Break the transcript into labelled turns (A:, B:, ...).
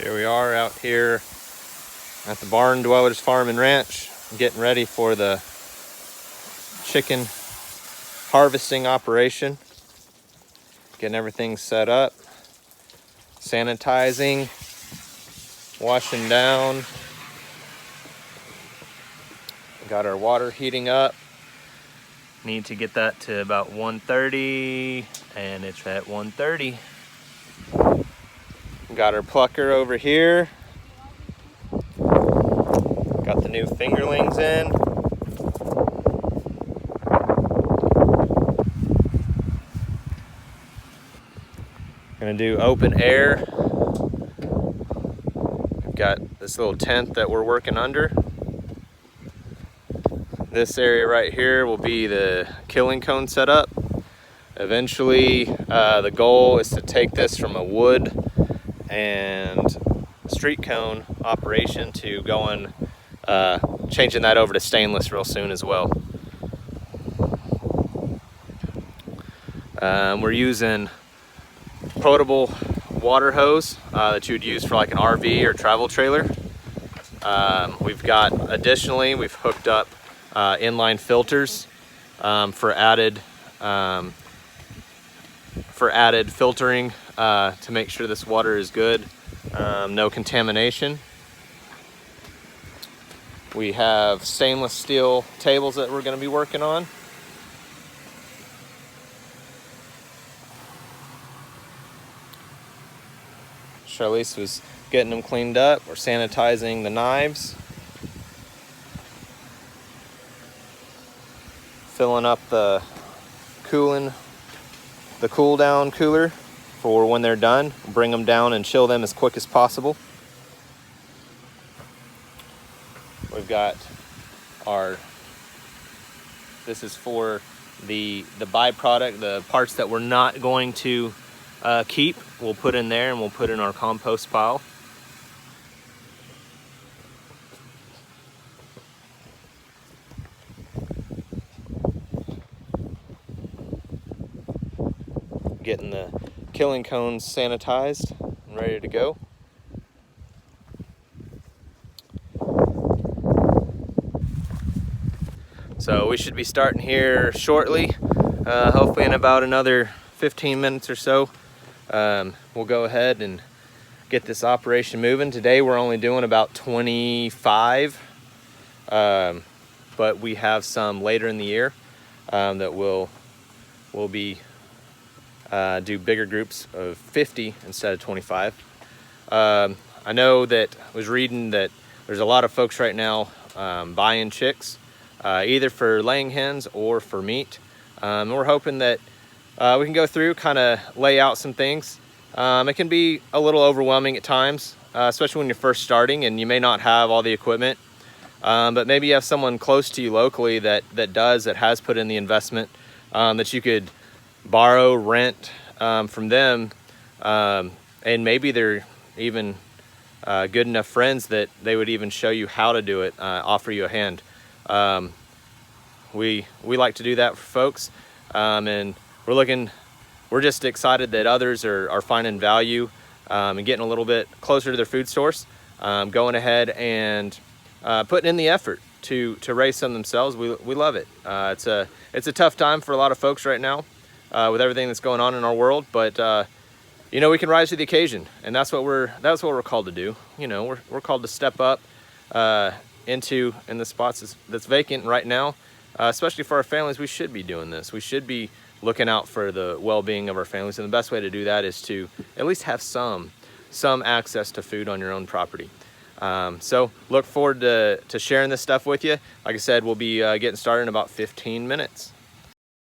A: Here we are out here at the Barn Dwellers Farm and Ranch, getting ready for the chicken harvesting operation. Getting everything set up, sanitizing, washing down. Got our water heating up. Need to get that to about 130, and it's at 130. Got our plucker over here. Got the new fingerlings in. Gonna do open air. We've got this little tent that we're working under. This area right here will be the killing cone setup. Eventually, the goal is to take this from a wood and street cone operation to going, changing that over to stainless real soon as well. We're using potable water hose that you would use for like an RV or travel trailer. We've hooked up inline filters for added filtering to make sure this water is good, no contamination. We have stainless steel tables that we're going to be working on. Charlize was getting them cleaned up. We're sanitizing the knives. Filling up the cool down cooler for when they're done. Bring them down and chill them as quick as possible. We've got this is for the byproduct, the parts that we're not going to keep, we'll put in there and we'll put in our compost pile. Getting the killing cones sanitized and ready to go. So we should be starting here shortly, hopefully in about another 15 minutes or so. We'll go ahead and get this operation moving. Today we're only doing about 25, but we have some later in the year that we'll be do bigger groups of 50 instead of 25. I know that I was reading that there's a lot of folks right now buying chicks, either for laying hens or for meat. We're hoping that we can go through, kind of lay out some things. It can be a little overwhelming at times, especially when you're first starting and you may not have all the equipment. But maybe you have someone close to you locally that has put in the investment, that you could borrow, rent from them, and maybe they're even good enough friends that they would even show you how to do it, offer you a hand. We like to do that for folks, and we're just excited that others are finding value and getting a little bit closer to their food source, going ahead and putting in the effort to raise some themselves. We love it. It's a tough time for a lot of folks right now with everything that's going on in our world, but we can rise to the occasion, and that's what we're called to do. We're called to step up in the spots that's vacant right now, especially for our families. We should be doing this. We should be looking out for the well-being of our families, and the best way to do that is to at least have some access to food on your own property. So look forward to sharing this stuff with you. Like I said, we'll be getting started in about 15 minutes.